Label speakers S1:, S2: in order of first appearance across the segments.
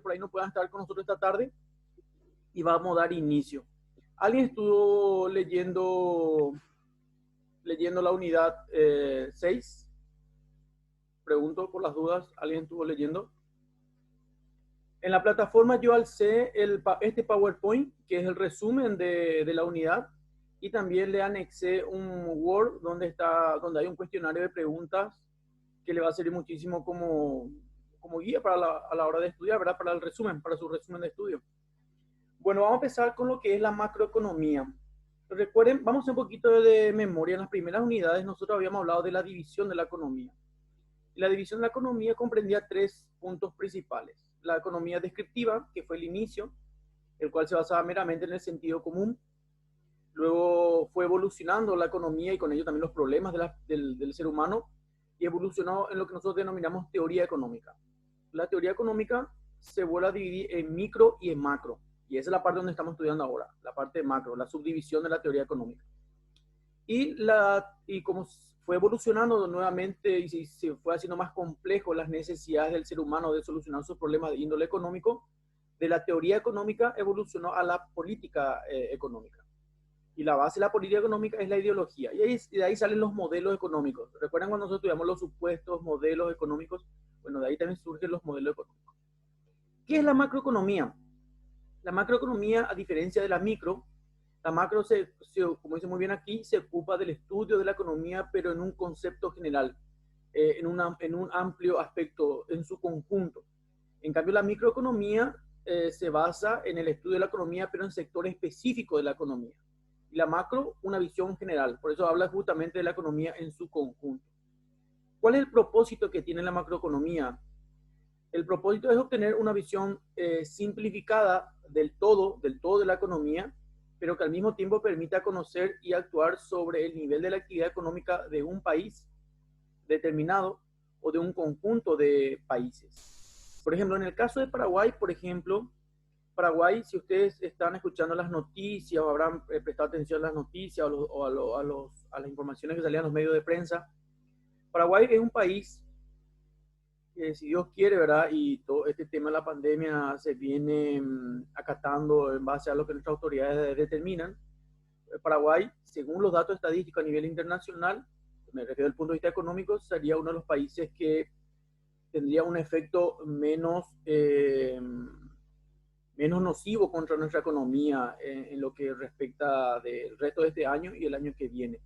S1: por ahí no puedan estar con nosotros esta tarde y vamos a dar inicio. ¿Alguien estuvo leyendo la unidad 6? Pregunto por las dudas, ¿alguien estuvo leyendo? En la plataforma yo alcé este PowerPoint, que es el resumen de la unidad, y también le anexé un Word donde hay un cuestionario de preguntas que le va a servir muchísimo como guía a la hora de estudiar, ¿verdad? Para su resumen de estudio. Bueno, vamos a empezar con lo que es la macroeconomía. Recuerden, vamos a hacer un poquito de memoria. En las primeras unidades nosotros habíamos hablado de la división de la economía. Y la división de la economía comprendía 3 puntos principales. La economía descriptiva, que fue el inicio, el cual se basaba meramente en el sentido común. Luego fue evolucionando la economía y con ello también los problemas del ser humano, y evolucionó en lo que nosotros denominamos teoría económica. La teoría económica se vuelve a dividir en micro y en macro, y esa es la parte donde estamos estudiando ahora, la parte de macro, la subdivisión de la teoría económica. Y como fue evolucionando nuevamente y se fue haciendo más complejo las necesidades del ser humano de solucionar sus problemas de índole económico, de la teoría económica evolucionó a la política económica. Y la base de la política económica es la ideología. Y de ahí salen los modelos económicos. ¿Recuerdan cuando nosotros estudiamos los supuestos modelos económicos? Bueno, de ahí también surgen los modelos económicos. ¿Qué es la macroeconomía? La macroeconomía, a diferencia de la macro, como dice muy bien aquí, se ocupa del estudio de la economía, pero en un concepto general, en un amplio aspecto, en su conjunto. En cambio, la microeconomía se basa en el estudio de la economía, pero en sectores específicos de la economía. Y la macro, una visión general. Por eso habla justamente de la economía en su conjunto. ¿Cuál es el propósito que tiene la macroeconomía? El propósito es obtener una visión simplificada del todo de la economía, pero que al mismo tiempo permita conocer y actuar sobre el nivel de la actividad económica de un país determinado o de un conjunto de países. Por ejemplo, en el caso de Paraguay, Paraguay, si ustedes están escuchando las noticias o habrán prestado atención a las noticias a las informaciones que salían en los medios de prensa, Paraguay es un país que, si Dios quiere, ¿verdad? Y todo este tema de la pandemia se viene acatando en base a lo que nuestras autoridades determinan. Paraguay, según los datos estadísticos a nivel internacional, me refiero al punto de vista económico, sería uno de los países que tendría un efecto menos nocivo contra nuestra economía en lo que respecta del resto de este año y el año que viene.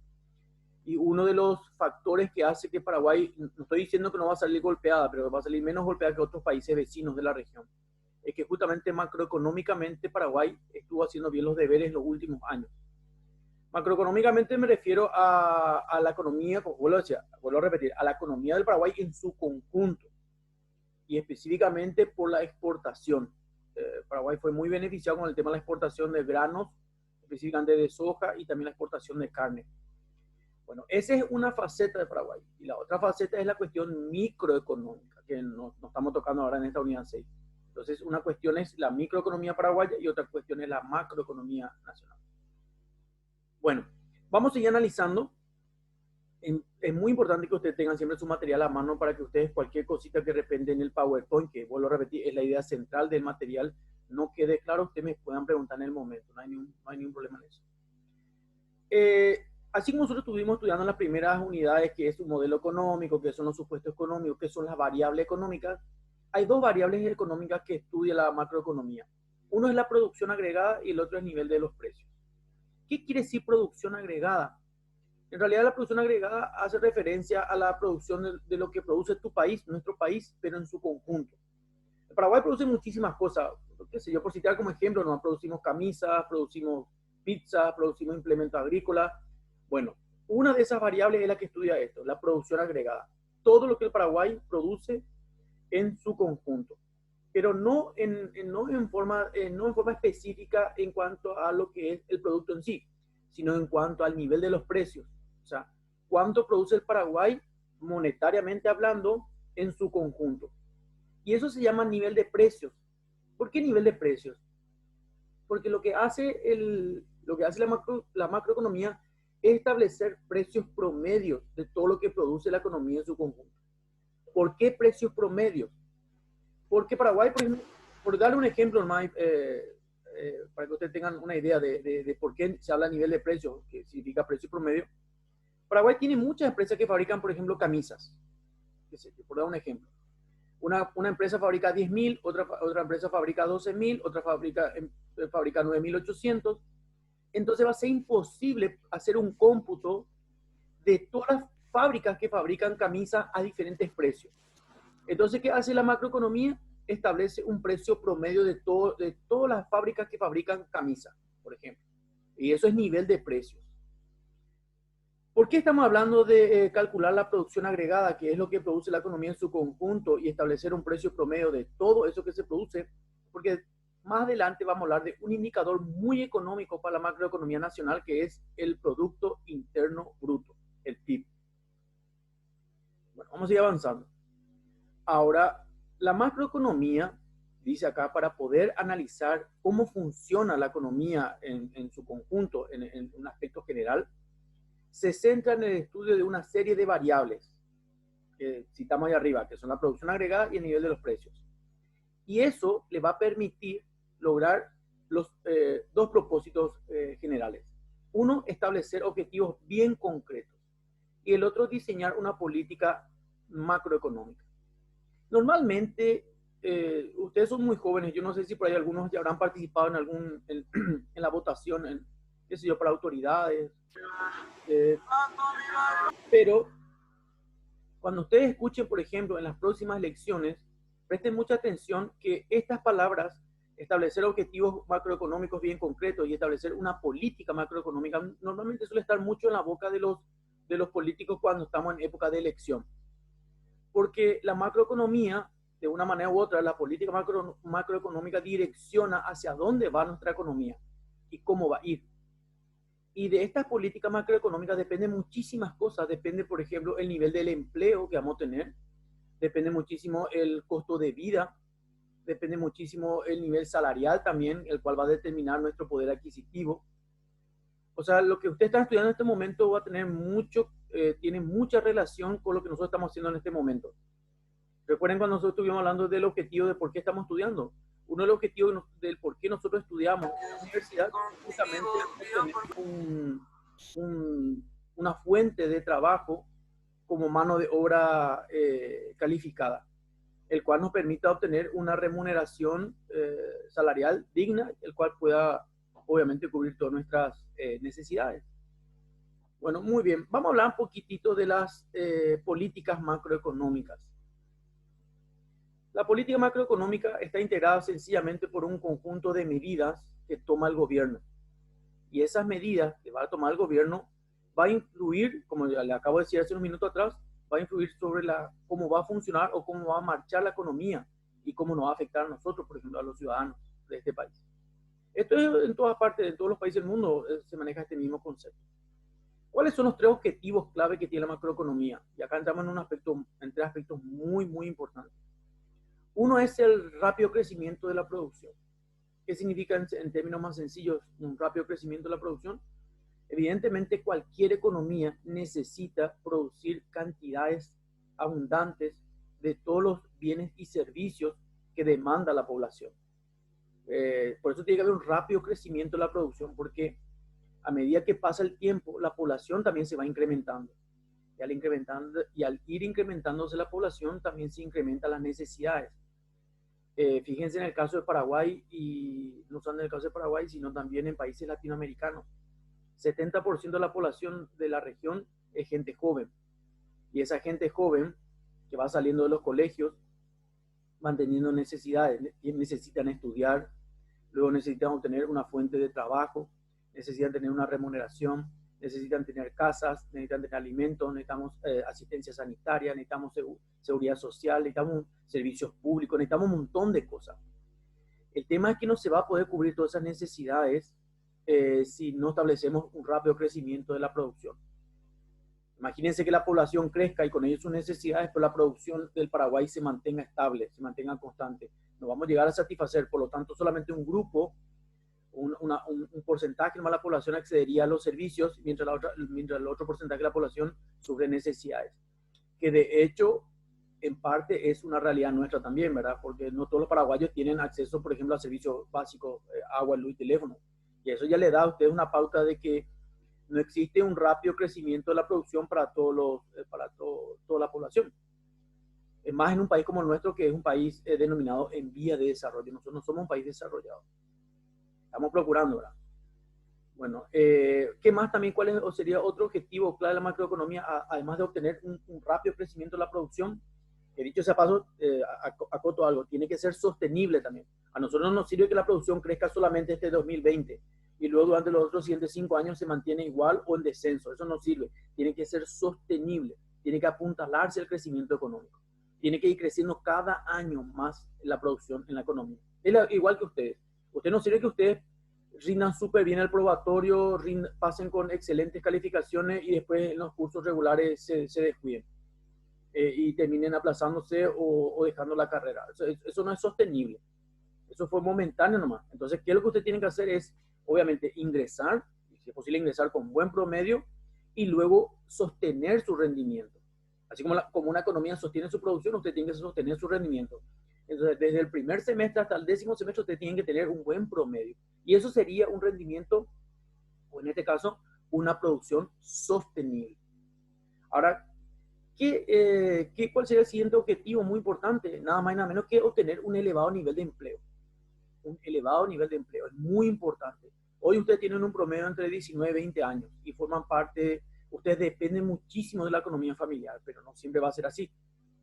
S1: Y uno de los factores que hace que Paraguay, no estoy diciendo que no va a salir golpeada, pero va a salir menos golpeada que otros países vecinos de la región, es que justamente macroeconómicamente Paraguay estuvo haciendo bien los deberes en los últimos años. Macroeconómicamente me refiero a la economía, como vuelvo a repetir, a la economía del Paraguay en su conjunto y específicamente por la exportación. Paraguay fue muy beneficiado con el tema de la exportación de granos, específicamente de soja, y también la exportación de carne. Bueno, esa es una faceta de Paraguay. Y la otra faceta es la cuestión microeconómica, que nos estamos tocando ahora en esta unidad 6. Entonces, una cuestión es la microeconomía paraguaya y otra cuestión es la macroeconomía nacional. Bueno, vamos a seguir analizando. Es muy importante que ustedes tengan siempre su material a mano para que ustedes cualquier cosita que de repente en el PowerPoint, que vuelvo a repetir, es la idea central del material, no quede claro, ustedes me puedan preguntar en el momento, no hay ningún problema en eso. Así como nosotros estuvimos estudiando en las primeras unidades, que es un modelo económico, que son los supuestos económicos, que son las variables económicas, hay dos variables económicas que estudia la macroeconomía. Uno es la producción agregada y el otro es el nivel de los precios. ¿Qué quiere decir producción agregada? En realidad la producción agregada hace referencia a la producción de lo que produce tu país, nuestro país, pero en su conjunto. En Paraguay produce muchísimas cosas, qué sé yo, por citar como ejemplo, ¿no? Producimos camisas, producimos pizzas, producimos implementos agrícolas. Bueno, una de esas variables es la que estudia esto, la producción agregada. Todo lo que el Paraguay produce en su conjunto, pero no en forma específica en cuanto a lo que es el producto en sí, sino en cuanto al nivel de los precios. O sea, cuánto produce el Paraguay monetariamente hablando en su conjunto. Y eso se llama nivel de precios. ¿Por qué nivel de precios? Porque lo que hace la macroeconomía es establecer precios promedios de todo lo que produce la economía en su conjunto. ¿Por qué precios promedios? Porque Paraguay, por darle un ejemplo, para que ustedes tengan una idea de por qué se habla a nivel de precio, que significa precio promedio. Paraguay tiene muchas empresas que fabrican, por ejemplo, camisas. Por dar un ejemplo. Una empresa fabrica 10.000, otra empresa fabrica 12.000, otra fabrica 9.800. Entonces va a ser imposible hacer un cómputo de todas las fábricas que fabrican camisas a diferentes precios. Entonces, ¿qué hace la macroeconomía? Establece un precio promedio de todas las fábricas que fabrican camisas, por ejemplo. Y eso es nivel de precios. ¿Por qué estamos hablando de calcular la producción agregada, que es lo que produce la economía en su conjunto, y establecer un precio promedio de todo eso que se produce? Porque más adelante vamos a hablar de un indicador muy económico para la macroeconomía nacional, que es el Producto Interno Bruto, el PIB. Bueno, vamos a ir avanzando. Ahora, la macroeconomía, dice acá, para poder analizar cómo funciona la economía en su conjunto, en un aspecto general, se centra en el estudio de una serie de variables que citamos ahí arriba, que son la producción agregada y el nivel de los precios. Y eso le va a permitir lograr los dos propósitos generales. Uno, establecer objetivos bien concretos. Y el otro, diseñar una política macroeconómica. Normalmente, ustedes son muy jóvenes, yo no sé si por ahí algunos ya habrán participado en la votación, qué sé yo, para autoridades, pero cuando ustedes escuchen, por ejemplo, en las próximas elecciones, presten mucha atención que estas palabras, establecer objetivos macroeconómicos bien concretos y establecer una política macroeconómica, normalmente suele estar mucho en la boca de los políticos cuando estamos en época de elección. Porque la macroeconomía, de una manera u otra, la política macroeconómica direcciona hacia dónde va nuestra economía y cómo va a ir. Y de estas políticas macroeconómicas dependen muchísimas cosas. Depende, por ejemplo, el nivel del empleo que vamos a tener. Depende muchísimo el costo de vida. Depende muchísimo el nivel salarial también, el cual va a determinar nuestro poder adquisitivo. O sea, lo que usted está estudiando en este momento va a tener tiene mucha relación con lo que nosotros estamos haciendo en este momento. Recuerden cuando nosotros estuvimos hablando del objetivo de por qué estamos estudiando. Uno de los objetivos del por qué nosotros estudiamos en la universidad es justamente una fuente de trabajo como mano de obra calificada, el cual nos permita obtener una remuneración salarial digna, el cual pueda obviamente cubrir todas nuestras necesidades. Bueno, muy bien. Vamos a hablar un poquitito de las políticas macroeconómicas. La política macroeconómica está integrada sencillamente por un conjunto de medidas que toma el gobierno. Y esas medidas que va a tomar el gobierno va a influir, como le acabo de decir hace un minuto atrás, va a influir sobre cómo va a funcionar o cómo va a marchar la economía y cómo nos va a afectar a nosotros, por ejemplo, a los ciudadanos de este país. Esto es en todas partes, en todos los países del mundo se maneja este mismo concepto. ¿Cuáles son los tres objetivos clave que tiene la macroeconomía? Y acá entramos en tres aspectos muy, muy importantes. Uno es el rápido crecimiento de la producción. ¿Qué significa en términos más sencillos un rápido crecimiento de la producción? Evidentemente, cualquier economía necesita producir cantidades abundantes de todos los bienes y servicios que demanda la población. Por eso tiene que haber un rápido crecimiento de la producción, porque a medida que pasa el tiempo, la población también se va incrementando. Y al ir incrementándose la población, también se incrementan las necesidades. Fíjense en el caso de Paraguay, y no solo en el caso de Paraguay, sino también en países latinoamericanos. 70% de la población de la región es gente joven. Y esa gente joven que va saliendo de los colegios, manteniendo necesidades, necesitan estudiar, luego necesitan obtener una fuente de trabajo, necesitan tener una remuneración, necesitan tener casas, necesitan tener alimentos, necesitamos asistencia sanitaria, necesitamos seguridad social, necesitamos servicios públicos, necesitamos un montón de cosas. El tema es que no se va a poder cubrir todas esas necesidades si no establecemos un rápido crecimiento de la producción. Imagínense que la población crezca y con ello sus necesidades, pero la producción del Paraguay se mantenga estable, se mantenga constante. No vamos a llegar a satisfacer, por lo tanto, solamente un grupo, un porcentaje de la población accedería a los servicios, mientras el otro porcentaje de la población sufre necesidades. Que de hecho, en parte es una realidad nuestra también, ¿verdad? Porque no todos los paraguayos tienen acceso, por ejemplo, a servicios básicos, agua, luz y teléfono. Y eso ya le da a usted una pauta de que no existe un rápido crecimiento de la producción para, toda la población. Más en un país como el nuestro, que es un país denominado en vía de desarrollo. Nosotros no somos un país desarrollado. Estamos procurando, ¿verdad? Bueno, ¿qué más también? ¿Cuál sería otro objetivo clave de la macroeconomía, además de obtener un rápido crecimiento de la producción? Que dicho sea paso, acoto algo, tiene que ser sostenible también. A nosotros no nos sirve que la producción crezca solamente este 2020 y luego durante los otros siguientes 5 años se mantiene igual o en descenso. Eso no sirve. Tiene que ser sostenible. Tiene que apuntalarse el crecimiento económico. Tiene que ir creciendo cada año más la producción en la economía. Es igual que ustedes. Usted no sirve que ustedes rindan súper bien el probatorio, pasen con excelentes calificaciones y después en los cursos regulares se descuiden y terminen aplazándose o dejando la carrera. Eso no es sostenible. Eso fue momentáneo nomás. Entonces, ¿qué es lo que usted tiene que hacer? Es, obviamente, ingresar, si es posible ingresar con buen promedio y luego sostener su rendimiento. Así como una economía sostiene su producción, usted tiene que sostener su rendimiento. Entonces, desde el primer semestre hasta el 10º semestre, usted tiene que tener un buen promedio. Y eso sería un rendimiento, o en este caso, una producción sostenible. Ahora, ¿cuál sería el siguiente objetivo muy importante? Nada más y nada menos que obtener un elevado nivel de empleo. Un elevado nivel de empleo es muy importante. Hoy ustedes tienen un promedio entre 19 y 20 años y forman parte, ustedes dependen muchísimo de la economía familiar, pero no siempre va a ser así.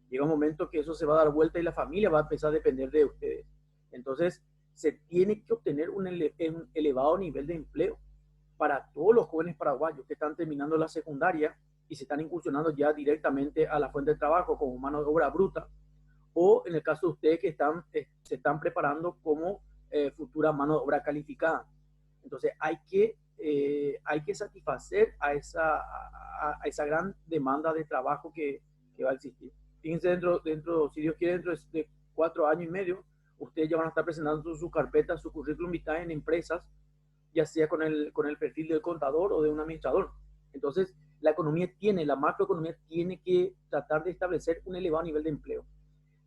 S1: Llega un momento que eso se va a dar vuelta y la familia va a empezar a depender de ustedes. Entonces, se tiene que obtener un elevado nivel de empleo para todos los jóvenes paraguayos que están terminando la secundaria y se están incursionando ya directamente a la fuente de trabajo como mano de obra bruta, o en el caso de ustedes que se están preparando como futura mano de obra calificada. Entonces hay que satisfacer a esa gran demanda de trabajo que va a existir. Fíjense, si Dios quiere, dentro de 4 años y medio, ustedes ya van a estar presentando su carpeta, su currículum vitae en empresas, ya sea con el perfil del contador o de un administrador. Entonces, la macroeconomía tiene que tratar de establecer un elevado nivel de empleo.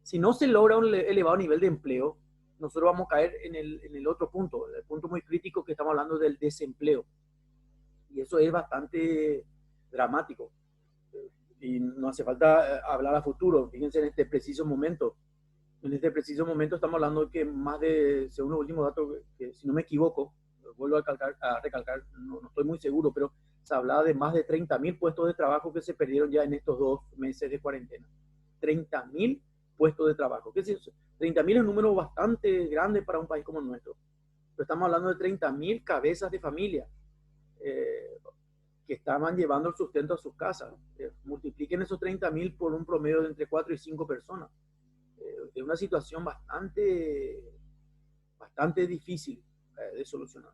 S1: Si no se logra un elevado nivel de empleo, nosotros vamos a caer en el otro punto, el punto muy crítico que estamos hablando del desempleo. Y eso es bastante dramático. Y no hace falta hablar a futuro. Fíjense en este preciso momento. En este preciso momento estamos hablando de que más de, según los últimos datos, que si no me equivoco, vuelvo a recalcar, no estoy muy seguro, pero se hablaba de más de 30.000 puestos de trabajo que se perdieron ya en estos 2 meses de cuarentena. 30.000 puestos de trabajo. ¿Qué es eso? 30.000 es un número bastante grande para un país como el nuestro. Pero estamos hablando de 30.000 cabezas de familia que estaban llevando el sustento a sus casas. Multipliquen esos 30.000 por un promedio de entre 4 y 5 personas. Es una situación bastante difícil de solucionar.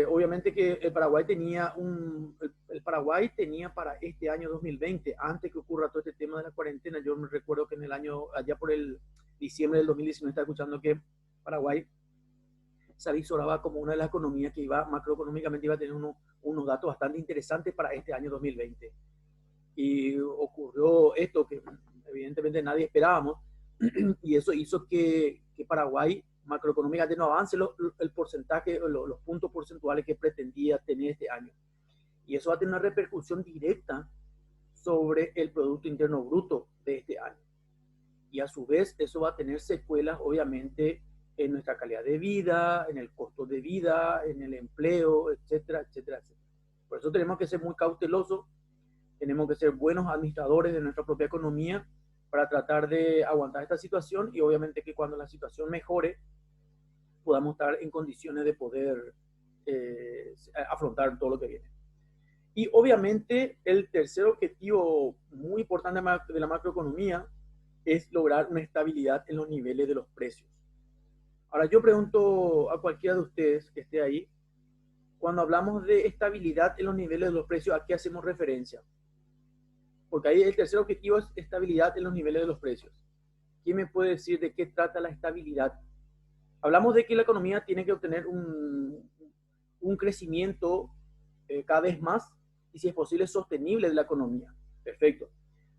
S1: Obviamente que el Paraguay tenía para este año 2020, antes que ocurra todo este tema de la cuarentena, yo me recuerdo que allá por el diciembre del 2019, estaba escuchando que Paraguay se avisoraba como una de las economías que macroeconómicamente iba a tener unos datos bastante interesantes para este año 2020. Y ocurrió esto que evidentemente nadie esperábamos, y eso hizo que Paraguay macroeconómicamente no avance el porcentaje, los puntos porcentuales que pretendía tener este año. Y eso va a tener una repercusión directa sobre el Producto Interno Bruto de este año. Y a su vez eso va a tener secuelas, obviamente, en nuestra calidad de vida, en el costo de vida, en el empleo, etcétera, etcétera, etcétera. Por eso tenemos que ser muy cautelosos, tenemos que ser buenos administradores de nuestra propia economía para tratar de aguantar esta situación y obviamente que cuando la situación mejore podamos estar en condiciones de poder afrontar todo lo que viene. Y obviamente el tercer objetivo muy importante de la macroeconomía es lograr una estabilidad en los niveles de los precios. Ahora yo pregunto a cualquiera de ustedes que esté ahí, cuando hablamos de estabilidad en los niveles de los precios, ¿a qué hacemos referencia? Porque ahí el tercer objetivo es estabilidad en los niveles de los precios. ¿Quién me puede decir de qué trata la estabilidad? Hablamos de que la economía tiene que obtener un crecimiento cada vez más y, si es posible, sostenible de la economía. Perfecto.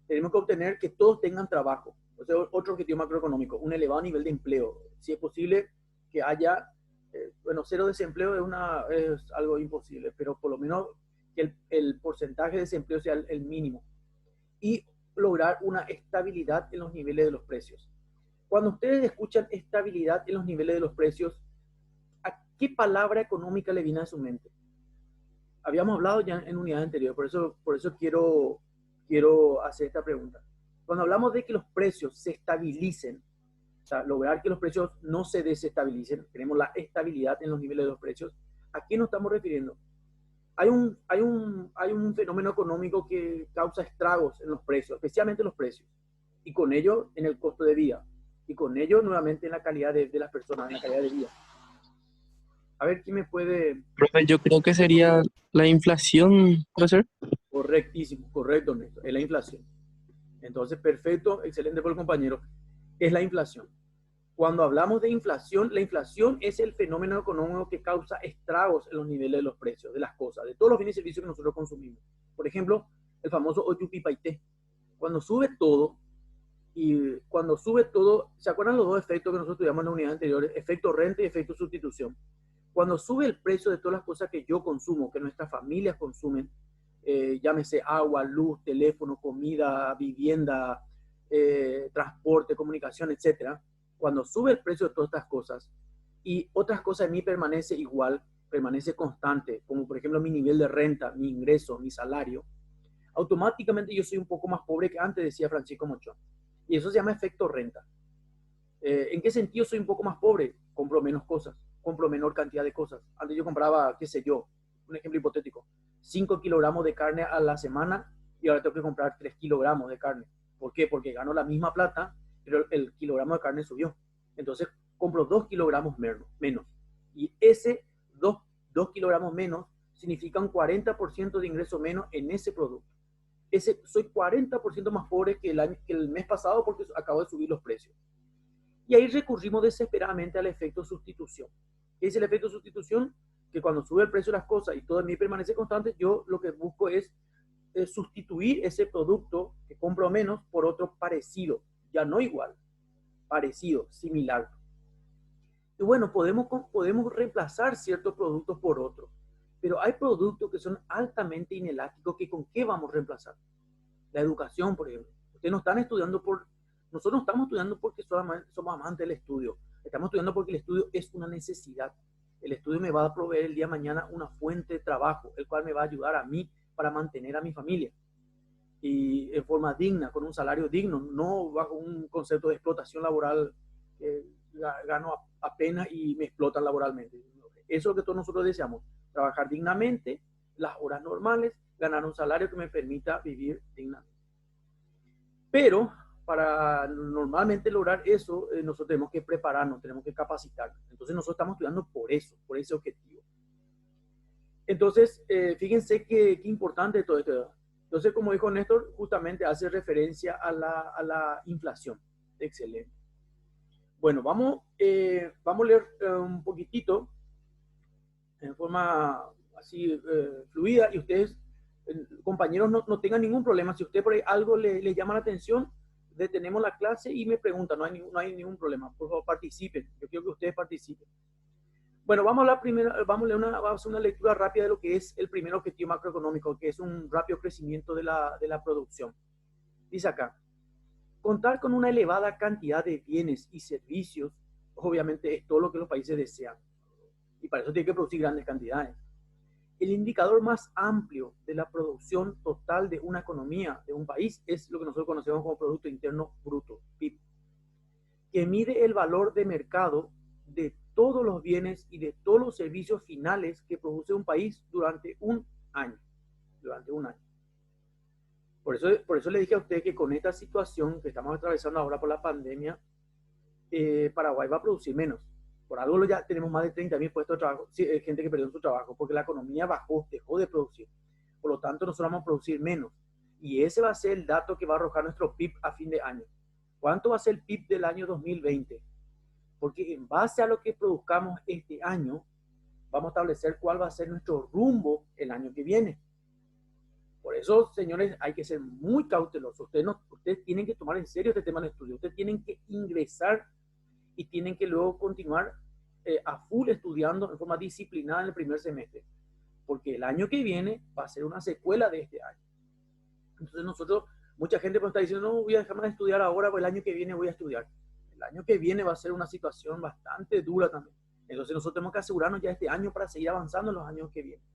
S1: Tenemos que obtener que todos tengan trabajo. O sea, otro objetivo macroeconómico, un elevado nivel de empleo. Si es posible que haya, bueno, cero desempleo es algo imposible, pero por lo menos que el porcentaje de desempleo sea el mínimo. Y lograr una estabilidad en los niveles de los precios. Cuando ustedes escuchan estabilidad en los niveles de los precios, ¿a qué palabra económica le viene a su mente? Habíamos hablado ya en unidades anteriores, por eso quiero hacer esta pregunta. Cuando hablamos de que los precios se estabilicen, o sea, lograr que los precios no se desestabilicen, tenemos la estabilidad en los niveles de los precios, ¿a qué nos estamos refiriendo? Hay un fenómeno económico que causa estragos en los precios, especialmente los precios, y con ello en el costo de vida, y con ello nuevamente en la calidad de las personas, en la calidad de vida. A ver, ¿quién me puede?
S2: Profe, yo creo que sería la inflación, ¿puede ser?
S1: Correctísimo, correcto, Néstor, es la inflación. Entonces, perfecto, excelente por el compañero, es la inflación. Cuando hablamos de inflación, la inflación es el fenómeno económico que causa estragos en los niveles de los precios de las cosas, de todos los bienes y servicios que nosotros consumimos. Por ejemplo, el famoso Oyupi Paité. Cuando sube todo, ¿se acuerdan los dos efectos que nosotros estudiamos en la unidad anterior? Efecto renta y efecto sustitución. Cuando sube el precio de todas las cosas que yo consumo, que nuestras familias consumen, llámese agua, luz, teléfono, comida, vivienda, transporte, comunicación, etcétera. Cuando sube el precio de todas estas cosas y otras cosas en mí permanece igual, permanece constante, como por ejemplo mi nivel de renta, mi ingreso, mi salario, automáticamente yo soy un poco más pobre que antes, decía Francisco Mochón. Y eso se llama efecto renta. ¿En qué sentido soy un poco más pobre? Compro menos cosas, compro menor cantidad de cosas. Antes yo compraba, qué sé yo, un ejemplo hipotético, 5 kilogramos de carne a la semana y ahora tengo que comprar 3 kilogramos de carne. ¿Por qué? Porque gano la misma plata, pero el kilogramo de carne subió. Entonces compro 2 kilogramos menos. Y ese 2 kilogramos menos significa un 40% de ingreso menos en ese producto. Soy 40% más pobre que el mes pasado porque acabo de subir los precios. Y ahí recurrimos desesperadamente al efecto sustitución. ¿Qué es el efecto sustitución? Que cuando sube el precio de las cosas y todo en mí permanece constante, yo lo que busco es sustituir ese producto que compro menos por otro parecido, ya no igual, parecido, similar. Y bueno, podemos reemplazar ciertos productos por otros, pero hay productos que son altamente inelásticos que con qué vamos a reemplazar. La educación, por ejemplo. Ustedes no están estudiando nosotros no estamos estudiando porque somos amantes del estudio. Estamos estudiando porque el estudio es una necesidad. El estudio me va a proveer el día de mañana una fuente de trabajo, el cual me va a ayudar a mí para mantener a mi familia. Y en forma digna, con un salario digno, no bajo un concepto de explotación laboral, gano apenas y me explotan laboralmente. Eso es lo que todos nosotros deseamos, trabajar dignamente, las horas normales, ganar un salario que me permita vivir dignamente. Pero para normalmente lograr eso, nosotros tenemos que prepararnos, tenemos que capacitarnos. Entonces nosotros estamos estudiando por eso, por ese objetivo. Entonces, fíjense qué importante todo esto. Entonces, como dijo Néstor, justamente hace referencia a la inflación. Excelente. Bueno, vamos a leer un poquitito en forma así fluida y ustedes, compañeros, no tengan ningún problema. Si usted por ahí algo le llama la atención, detenemos la clase y me preguntan, no hay ningún problema. Por favor, participen. Yo quiero que ustedes participen. Bueno, vamos a hacer una lectura rápida de lo que es el primer objetivo macroeconómico, que es un rápido crecimiento de la producción. Dice acá, contar con una elevada cantidad de bienes y servicios, obviamente es todo lo que los países desean. Y para eso tiene que producir grandes cantidades. El indicador más amplio de la producción total de una economía, de un país, es lo que nosotros conocemos como Producto Interno Bruto, PIB, que mide el valor de mercado de todos los bienes y de todos los servicios finales que produce un país durante un año. Durante un año. Por eso le dije a usted que con esta situación que estamos atravesando ahora por la pandemia, Paraguay va a producir menos. Por algo ya tenemos más de 30.000 puestos de trabajo, gente que perdió su trabajo, porque la economía bajó, dejó de producir. Por lo tanto, nosotros vamos a producir menos. Y ese va a ser el dato que va a arrojar nuestro PIB a fin de año. ¿Cuánto va a ser el PIB del año 2020? Porque en base a lo que produzcamos este año, vamos a establecer cuál va a ser nuestro rumbo el año que viene. Por eso, señores, hay que ser muy cautelosos. Ustedes tienen que tomar en serio este tema de estudio. Ustedes tienen que ingresar y tienen que luego continuar a full estudiando en forma disciplinada en el primer semestre. Porque el año que viene va a ser una secuela de este año. Entonces nosotros, mucha gente pues está diciendo, no voy a dejar de estudiar ahora, pues el año que viene voy a estudiar. El año que viene va a ser una situación bastante dura también. Entonces nosotros tenemos que asegurarnos ya este año para seguir avanzando en los años que vienen.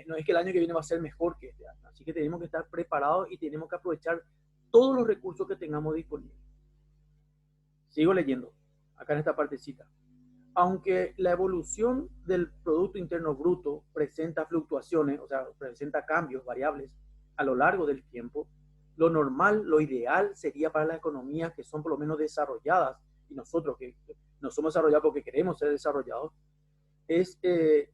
S1: No es que el año que viene va a ser mejor que este año. Así que tenemos que estar preparados y tenemos que aprovechar todos los recursos que tengamos disponibles. Sigo leyendo, acá en esta partecita. Aunque la evolución del Producto Interno Bruto presenta fluctuaciones, o sea, presenta cambios variables a lo largo del tiempo, lo normal, lo ideal sería para las economías que son por lo menos desarrolladas, y nosotros que no somos desarrollados porque queremos ser desarrollados, es que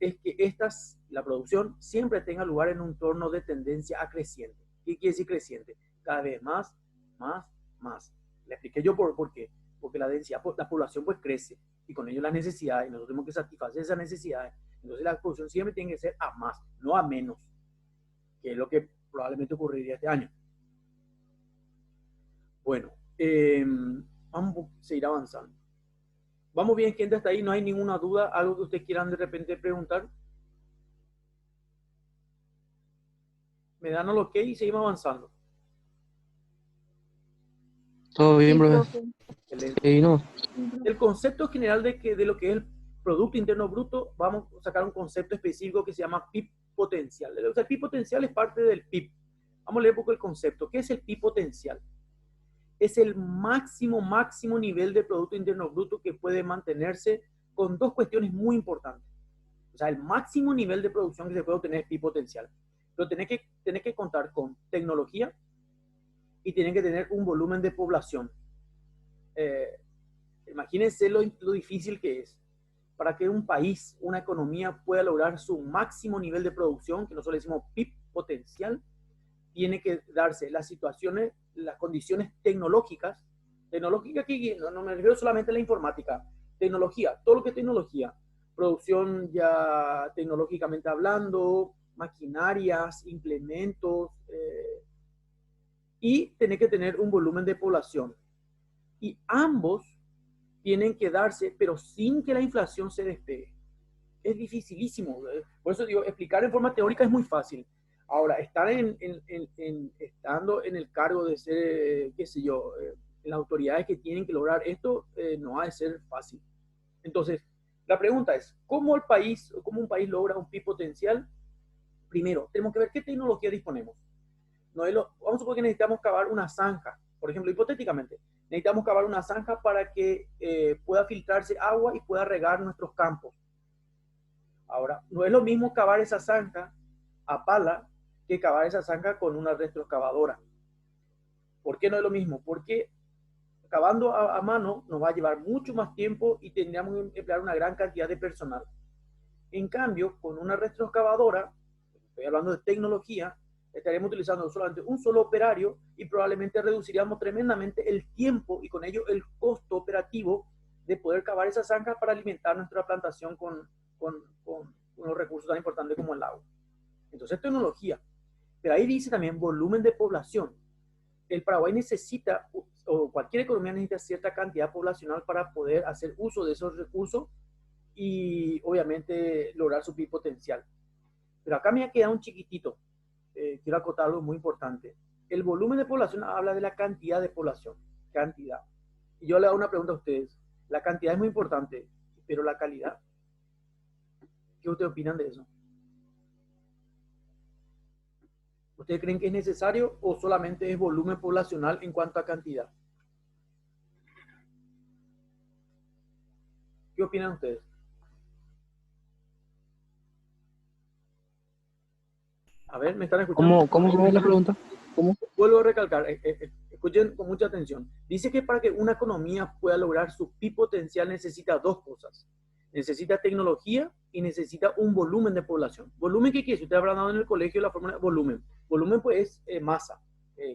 S1: la producción siempre tenga lugar en un entorno de tendencia a creciente. ¿Qué quiere decir creciente? Cada vez más, más, más. Le expliqué yo por qué. Porque la densidad, la población pues crece y con ello las necesidades, y nosotros tenemos que satisfacer esas necesidades. Entonces la producción siempre tiene que ser a más, no a menos, que es lo que probablemente ocurriría este año. Bueno, vamos a seguir avanzando. Vamos bien, gente, hasta ahí, no hay ninguna duda, algo que ustedes quieran de repente preguntar. Me dan el ok y seguimos avanzando.
S2: Todo bien, profe.
S1: Excelente. No. El concepto general de lo que es el Producto Interno Bruto, vamos a sacar un concepto específico que se llama PIB potencial. O sea, el PIB potencial es parte del PIB. Vamos a leer un poco el concepto. ¿Qué es el PIB potencial? Es el máximo nivel de Producto Interno Bruto que puede mantenerse con dos cuestiones muy importantes. O sea, el máximo nivel de producción que se puede obtener es PIB potencial. Pero tenés que contar con tecnología y tienen que tener un volumen de población. Imagínense lo difícil que es para que un país, una economía pueda lograr su máximo nivel de producción, que nosotros le decimos PIB potencial. Tiene que darse las situaciones, las condiciones tecnológicas que no me refiero solamente a la informática, tecnología, todo lo que es tecnología, producción ya tecnológicamente hablando, maquinarias, implementos, y tiene que tener un volumen de población. Y ambos tienen que darse, pero sin que la inflación se despegue. Es dificilísimo. Por eso digo, explicar en forma teórica es muy fácil. Ahora, estando en el cargo de ser, qué sé yo, las autoridades que tienen que lograr esto, no ha de ser fácil. Entonces, la pregunta es, ¿cómo un país logra un PIB potencial? Primero, tenemos que ver qué tecnología disponemos. Vamos a suponer que necesitamos cavar una zanja, por ejemplo, hipotéticamente, necesitamos cavar una zanja para que pueda filtrarse agua y pueda regar nuestros campos. Ahora, no es lo mismo cavar esa zanja a pala que cavar esa zanja con una retroexcavadora. ¿Por qué no es lo mismo? Porque cavando a mano nos va a llevar mucho más tiempo y tendríamos que emplear una gran cantidad de personal. En cambio, con una retroexcavadora, estoy hablando de tecnología, estaríamos utilizando solamente un solo operario y probablemente reduciríamos tremendamente el tiempo y con ello el costo operativo de poder cavar esas zanjas para alimentar nuestra plantación con unos recursos tan importantes como el agua. Entonces, tecnología. Pero ahí dice también volumen de población. El Paraguay necesita, o cualquier economía necesita cierta cantidad poblacional para poder hacer uso de esos recursos y obviamente lograr su PIB potencial. Pero acá me ha quedado un chiquitito. Quiero acotar algo muy importante. El volumen de población habla de la cantidad de población. Cantidad. Y yo le hago una pregunta a ustedes. La cantidad es muy importante, pero la calidad. ¿Qué ustedes opinan de eso? ¿Ustedes creen que es necesario o solamente es volumen poblacional en cuanto a cantidad? ¿Qué opinan ustedes? A ver, ¿me están escuchando?
S2: ¿Cómo se ve la pregunta? ¿Cómo?
S1: Vuelvo a recalcar, escuchen con mucha atención. Dice que para que una economía pueda lograr su PIB potencial necesita dos cosas. Necesita tecnología y necesita un volumen de población. ¿Volumen qué quiere? Si ustedes habrán dado en el colegio la fórmula de volumen. Volumen pues es masa,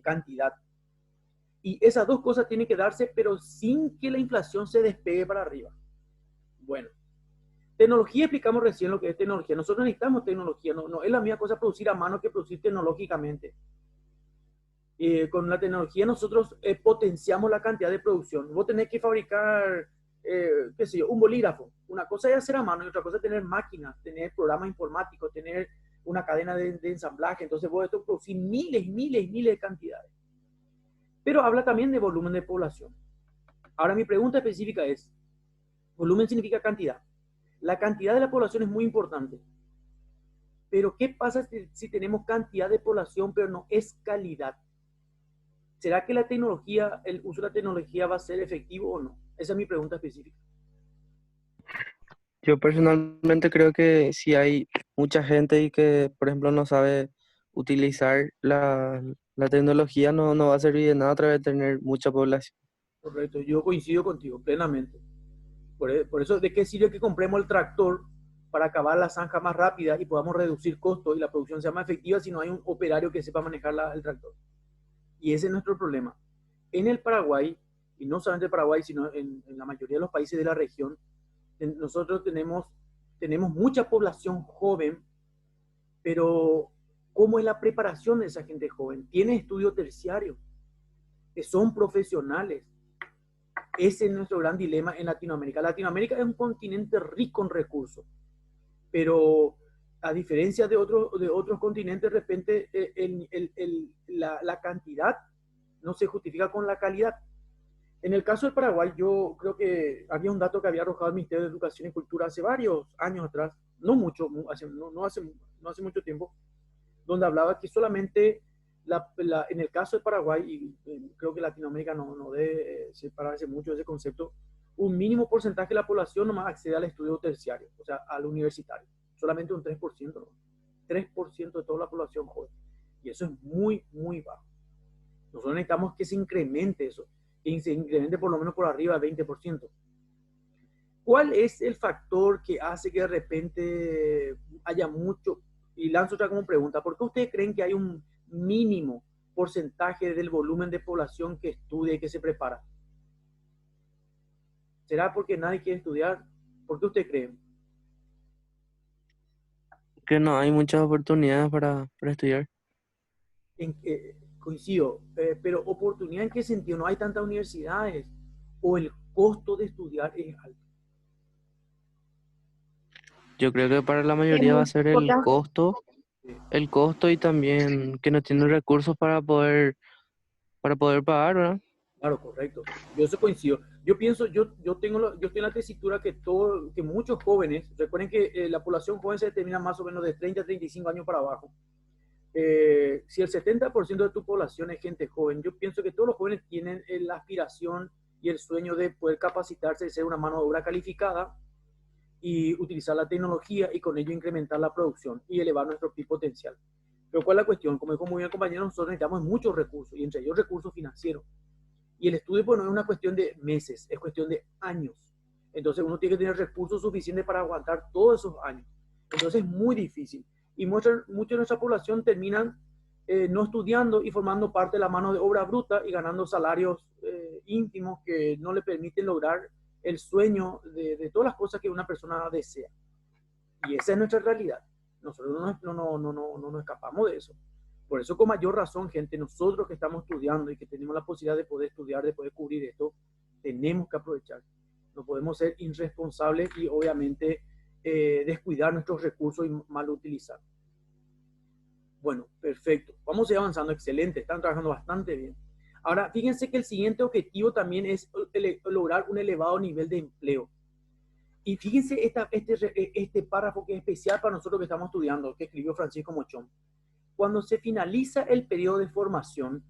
S1: cantidad. Y esas dos cosas tienen que darse, pero sin que la inflación se despegue para arriba. Bueno, Tecnología, explicamos recién lo que es tecnología. Nosotros necesitamos tecnología, no es la misma cosa producir a mano que producir tecnológicamente. Con la tecnología nosotros potenciamos la cantidad de producción. Vos tenés que fabricar, qué sé yo, un bolígrafo. Una cosa es hacer a mano y otra cosa es tener máquinas, tener programas informáticos, tener una cadena de ensamblaje. Entonces vos esto producir miles, miles, miles de cantidades. Pero habla también de volumen de población. Ahora mi pregunta específica es, volumen significa cantidad. La cantidad de la población es muy importante. Pero ¿qué pasa si tenemos cantidad de población pero no es calidad? ¿Será que la tecnología, el uso de la tecnología va a ser efectivo o no? Esa es mi pregunta específica.
S2: Yo personalmente creo que si hay mucha gente y que, por ejemplo, no sabe utilizar la tecnología, no va a servir de nada a través de tener mucha población.
S1: Correcto, yo coincido contigo plenamente. Por eso, ¿de qué sirve que compremos el tractor para acabar la zanja más rápida y podamos reducir costos y la producción sea más efectiva si no hay un operario que sepa manejar el tractor? Y ese es nuestro problema. En el Paraguay, y no solamente en Paraguay, sino en la mayoría de los países de la región, nosotros tenemos mucha población joven, pero ¿cómo es la preparación de esa gente joven? Tiene estudio terciario, que son profesionales. Ese es nuestro gran dilema en Latinoamérica. Latinoamérica es un continente rico en recursos, pero a diferencia de otros continentes, de repente la cantidad no se justifica con la calidad. En el caso del Paraguay, yo creo que había un dato que había arrojado el Ministerio de Educación y Cultura hace varios años atrás, no mucho, no hace mucho tiempo, donde hablaba que solamente en el caso de Paraguay, y creo que Latinoamérica no debe separarse mucho de ese concepto, un mínimo porcentaje de la población nomás accede al estudio terciario, o sea, al universitario. Solamente un 3%, ¿no? 3% de toda la población joven. Y eso es muy, muy bajo. Nosotros necesitamos que se incremente eso, que se incremente por lo menos por arriba del 20%. ¿Cuál es el factor que hace que de repente haya mucho? Y lanzo otra como pregunta, ¿por qué ustedes creen que hay un mínimo porcentaje del volumen de población que estudia y que se prepara? ¿Será porque nadie quiere estudiar? ¿Por qué ustedes creen?
S2: Que no hay muchas oportunidades para estudiar.
S1: Coincido, pero oportunidad en qué sentido, no hay tantas universidades o el costo de estudiar es alto.
S2: Yo creo que para la
S3: Es
S2: mayoría va
S3: muy
S2: a ser
S3: importante.
S2: el costo y también que no tienen recursos para poder pagar, ¿verdad?
S1: Claro, correcto. Yo eso coincido. Yo pienso, yo estoy en la tesitura que muchos jóvenes, recuerden que la población joven se determina más o menos de 30 a 35 años para abajo. Si el 70% de tu población es gente joven, yo pienso que todos los jóvenes tienen la aspiración y el sueño de poder capacitarse, de ser una mano de obra calificada y utilizar la tecnología y con ello incrementar la producción y elevar nuestro PIB potencial. Pero ¿cuál es la cuestión? Como dijo muy bien el compañero, nosotros necesitamos muchos recursos y entre ellos recursos financieros. Y el estudio, pues, no es una cuestión de meses, es cuestión de años. Entonces uno tiene que tener recursos suficientes para aguantar todos esos años. Entonces es muy difícil. Y mucha de nuestra población terminan no estudiando y formando parte de la mano de obra bruta y ganando salarios ínfimos que no le permiten lograr el sueño de todas las cosas que una persona desea. Y esa es nuestra realidad. Nosotros no nos escapamos de eso. Por eso, con mayor razón, gente, nosotros que estamos estudiando y que tenemos la posibilidad de poder estudiar, de poder cubrir esto, tenemos que aprovechar. No podemos ser irresponsables y obviamente descuidar nuestros recursos y mal utilizar. Bueno, perfecto. Vamos a ir avanzando. Excelente. Están trabajando bastante bien. Ahora, fíjense que el siguiente objetivo también es lograr un elevado nivel de empleo. Y fíjense este párrafo que es especial para nosotros que estamos estudiando, que escribió Francisco Mochón. Cuando se finaliza el periodo de formación,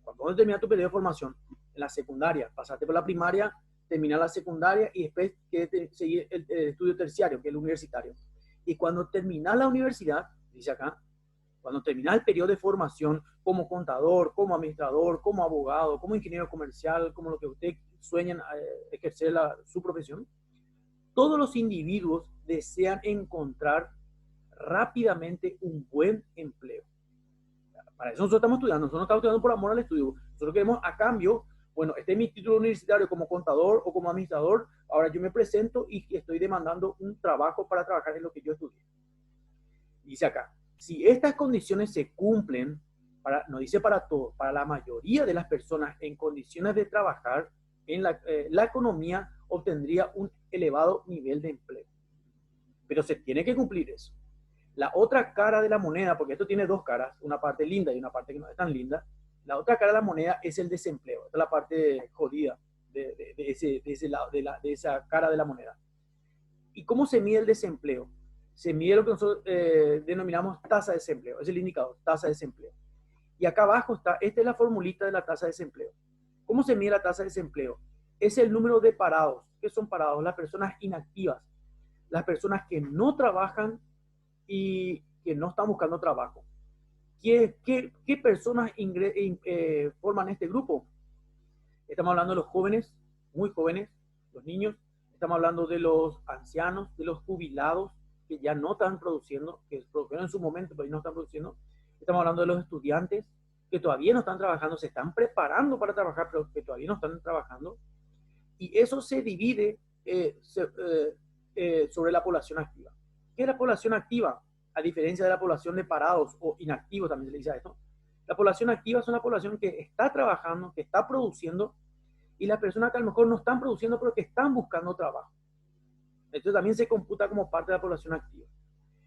S1: cuando termina tu periodo de formación, en la secundaria, pasaste por la primaria, termina la secundaria y después que seguir el estudio terciario, que es el universitario. Y cuando termina la universidad, dice acá, cuando termina el periodo de formación como contador, como administrador, como abogado, como ingeniero comercial, como lo que ustedes sueñan ejercer su profesión, todos los individuos desean encontrar rápidamente un buen empleo. Para eso nosotros estamos estudiando, nosotros no estamos estudiando por amor al estudio, nosotros queremos a cambio bueno, este es mi título universitario como contador o como administrador, ahora yo me presento y estoy demandando un trabajo para trabajar en lo que yo estudié. Dice acá, si estas condiciones se cumplen, no dice para todos, para la mayoría de las personas en condiciones de trabajar, la economía obtendría un elevado nivel de empleo. Pero se tiene que cumplir eso. La otra cara de la moneda, porque esto tiene dos caras, una parte linda y una parte que no es tan linda, la otra cara de la moneda es el desempleo. Esta es la parte jodida de ese lado, de esa cara de la moneda. ¿Y cómo se mide el desempleo? Se mide lo que nosotros denominamos tasa de desempleo. Es el indicador, tasa de desempleo. Y acá abajo está, esta es la formulita de la tasa de desempleo. ¿Cómo se mide la tasa de desempleo? Es el número de parados. ¿Qué son parados? Las personas inactivas. Las personas que no trabajan y que no están buscando trabajo. ¿Qué personas forman este grupo? Estamos hablando de los jóvenes, muy jóvenes, los niños. Estamos hablando de los ancianos, de los jubilados que ya no están produciendo, que produjeron en su momento, pero no están produciendo. Estamos hablando de los estudiantes que todavía no están trabajando, se están preparando para trabajar, pero que todavía no están trabajando. Y eso se divide sobre la población activa. ¿Qué es la población activa? A diferencia de la población de parados o inactivos, también se le dice a esto. La población activa es una población que está trabajando, que está produciendo, y las personas que a lo mejor no están produciendo, pero que están buscando trabajo. Entonces también se computa como parte de la población activa.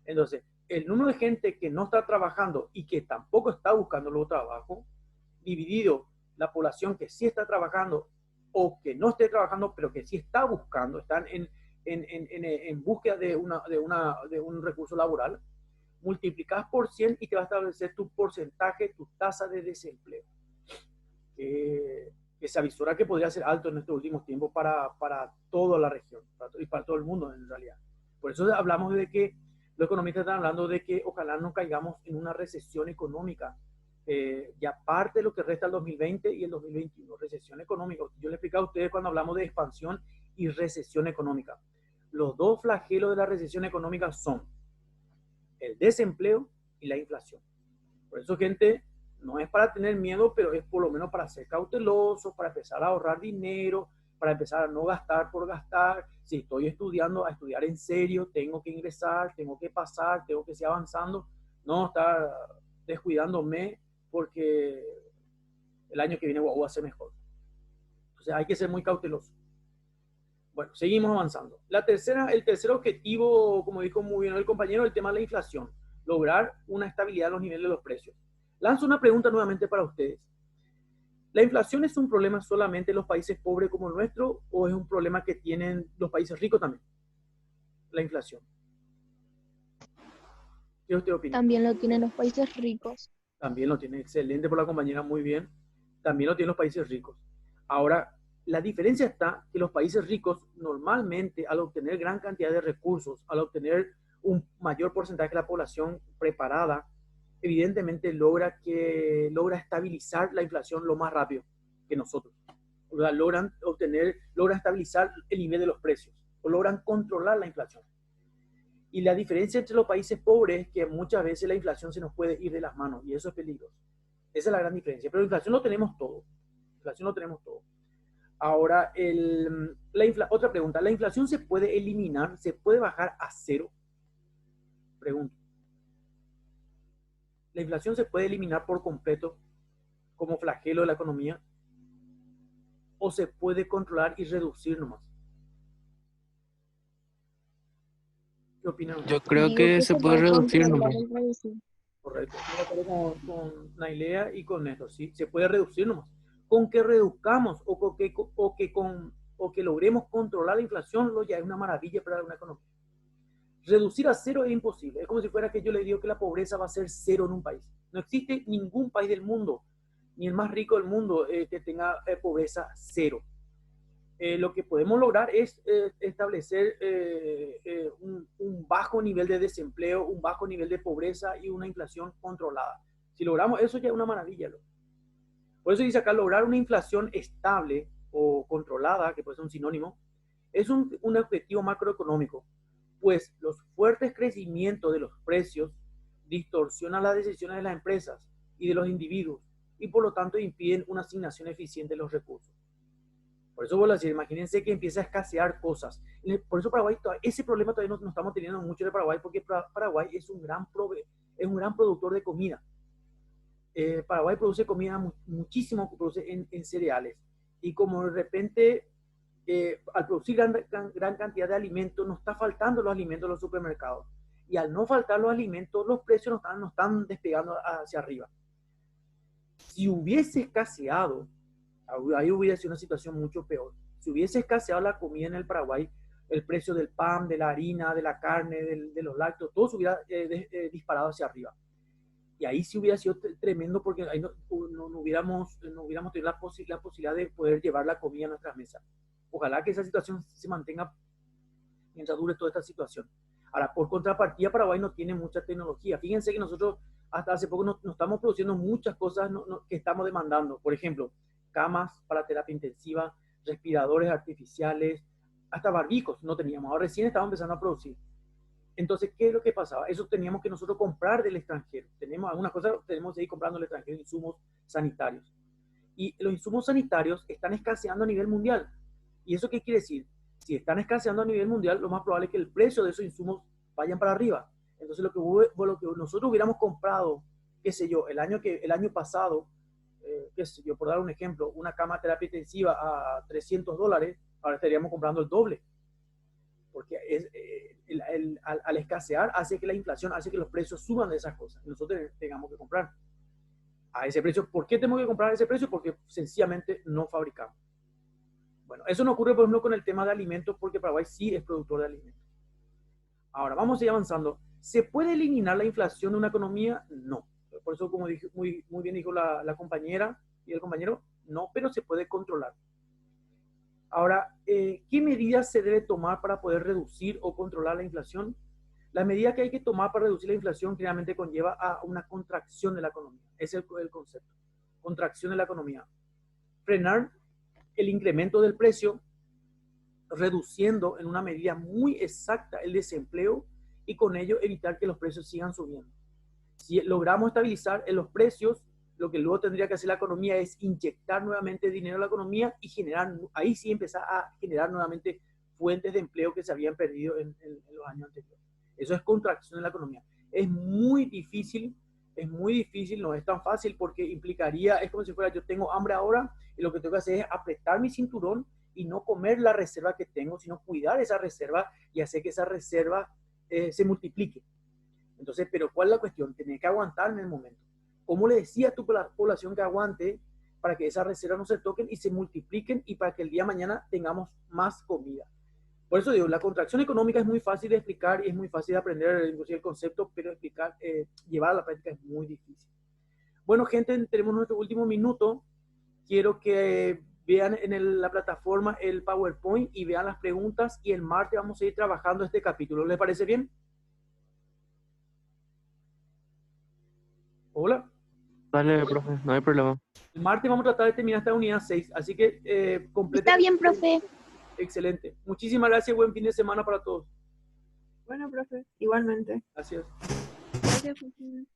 S1: Entonces, el número de gente que no está trabajando y que tampoco está buscando luego trabajo, dividido la población que sí está trabajando o que no esté trabajando, pero que sí está buscando, están en búsqueda de un recurso laboral, multiplicas por 100 y te va a establecer tu porcentaje, tu tasa de desempleo. Que se avisora que podría ser alto en estos últimos tiempos para toda la región y para todo el mundo en realidad. Por eso hablamos de que los economistas están hablando de que ojalá no caigamos en una recesión económica. Y aparte de lo que resta el 2020 y el 2021, recesión económica. Yo les explicaba a ustedes cuando hablamos de expansión y recesión económica. Los dos flagelos de la recesión económica son el desempleo y la inflación. Por eso, gente, no es para tener miedo, pero es por lo menos para ser cauteloso, para empezar a ahorrar dinero, para empezar a no gastar por gastar. Si estoy estudiando, a estudiar en serio, tengo que ingresar, tengo que pasar, tengo que seguir avanzando, no estar descuidándome porque el año que viene voy a ser mejor. Entonces hay que ser muy cauteloso. Bueno, seguimos avanzando. El tercer objetivo, como dijo muy bien el compañero, el tema de la inflación. Lograr una estabilidad en los niveles de los precios. Lanzo una pregunta nuevamente para ustedes. ¿La inflación es un problema solamente en los países pobres como el nuestro o es un problema que tienen los países ricos también? La inflación. ¿Qué usted opina?
S3: También lo tienen los países ricos.
S1: También lo tiene, excelente por la compañera, muy bien. También lo tienen los países ricos. Ahora, la diferencia está que los países ricos normalmente al obtener gran cantidad de recursos, al obtener un mayor porcentaje de la población preparada, evidentemente logra estabilizar la inflación lo más rápido que nosotros. O sea, logran estabilizar el nivel de los precios o logran controlar la inflación. Y la diferencia entre los países pobres es que muchas veces la inflación se nos puede ir de las manos y eso es peligroso. Esa es la gran diferencia. Pero la inflación lo tenemos todo. Inflación lo tenemos todo. Ahora, otra pregunta. ¿La inflación se puede eliminar? ¿Se puede bajar a cero? Pregunto. ¿La inflación se puede eliminar por completo como flagelo de la economía? ¿O se puede controlar y reducir nomás? ¿Qué opinan?
S2: Yo creo que se puede reducir nomás.
S1: Correcto. Estoy de acuerdo con Nailea y con Néstor. Sí, se puede reducir nomás. Con que reduzcamos o que logremos controlar la inflación, ya es una maravilla para una economía. Reducir a cero es imposible. Es como si fuera que yo le digo que la pobreza va a ser cero en un país. No existe ningún país del mundo, ni el más rico del mundo, que tenga pobreza cero. Lo que podemos lograr es establecer un bajo nivel de desempleo, un bajo nivel de pobreza y una inflación controlada. Si logramos eso, ya es una maravilla. Por eso dice acá, lograr una inflación estable o controlada, que puede ser un sinónimo, es un objetivo macroeconómico, pues los fuertes crecimientos de los precios distorsionan las decisiones de las empresas y de los individuos y por lo tanto impiden una asignación eficiente de los recursos. Por eso vuelvo a decir, imagínense que empieza a escasear cosas. Por eso Paraguay, ese problema todavía no estamos teniendo mucho en Paraguay, porque Paraguay es un gran productor de comida. Paraguay produce comida muchísimo, produce en cereales. Y como de repente, al producir gran cantidad de alimentos, nos está faltando los alimentos en los supermercados. Y al no faltar los alimentos, los precios no están despegando hacia arriba. Si hubiese escaseado, ahí hubiera sido una situación mucho peor. Si hubiese escaseado la comida en el Paraguay, el precio del pan, de la harina, de la carne, de los lácteos, todo se hubiera disparado hacia arriba. Y ahí sí hubiera sido tremendo, porque ahí no hubiéramos tenido la posibilidad de poder llevar la comida a nuestras mesas. Ojalá que esa situación se mantenga mientras dure toda esta situación. Ahora, por contrapartida, Paraguay no tiene mucha tecnología. Fíjense que nosotros hasta hace poco no estamos produciendo muchas cosas que estamos demandando. Por ejemplo, camas para terapia intensiva, respiradores artificiales, hasta barbijos no teníamos. Ahora recién estamos empezando a producir. Entonces, ¿qué es lo que pasaba? Eso teníamos que nosotros comprar del extranjero. Tenemos algunas cosas, tenemos que ir comprando del extranjero, insumos sanitarios. Y los insumos sanitarios están escaseando a nivel mundial. ¿Y eso qué quiere decir? Si están escaseando a nivel mundial, lo más probable es que el precio de esos insumos vayan para arriba. Entonces, lo que nosotros hubiéramos comprado, qué sé yo, el año pasado, qué sé yo, por dar un ejemplo, una cama de terapia intensiva a $300, ahora estaríamos comprando el doble. Porque al escasear hace que la inflación, hace que los precios suban de esas cosas. Y nosotros tengamos que comprar a ese precio. ¿Por qué tenemos que comprar a ese precio? Porque sencillamente no fabricamos. Bueno, eso no ocurre, por ejemplo, con el tema de alimentos, porque Paraguay sí es productor de alimentos. Ahora, vamos a ir avanzando. ¿Se puede eliminar la inflación de una economía? No. Por eso, como dije, muy bien dijo la compañera y el compañero, no, pero se puede controlar. Ahora, ¿qué medidas se debe tomar para poder reducir o controlar la inflación? La medida que hay que tomar para reducir la inflación generalmente conlleva a una contracción de la economía. Ese es el concepto. Contracción de la economía. Frenar el incremento del precio, reduciendo en una medida muy exacta el desempleo y con ello evitar que los precios sigan subiendo. Si logramos estabilizar en los precios, lo que luego tendría que hacer la economía es inyectar nuevamente dinero a la economía y ahí sí empezar a generar nuevamente fuentes de empleo que se habían perdido en los años anteriores. Eso es contracción de la economía. Es muy difícil, no es tan fácil, porque implicaría, es como si fuera, yo tengo hambre ahora y lo que tengo que hacer es apretar mi cinturón y no comer la reserva que tengo, sino cuidar esa reserva y hacer que esa reserva se multiplique. Entonces, pero ¿cuál es la cuestión? Tener que aguantar en el momento. ¿Cómo le decía a tu población que aguante para que esas reservas no se toquen y se multipliquen y para que el día de mañana tengamos más comida? Por eso digo, la contracción económica es muy fácil de explicar y es muy fácil de aprender inclusive el concepto, pero llevar a la práctica es muy difícil. Bueno, gente, tenemos nuestro último minuto. Quiero que vean en la plataforma el PowerPoint y vean las preguntas, y el martes vamos a ir trabajando este capítulo. ¿Les parece bien? Hola.
S2: Dale, profe, no hay problema.
S1: El martes vamos a tratar de terminar esta unidad 6, así que completen.
S3: Está bien, profe.
S1: Excelente. Muchísimas gracias, buen fin de semana para todos.
S4: Bueno, profe, igualmente.
S1: Gracias.
S3: Gracias, profe.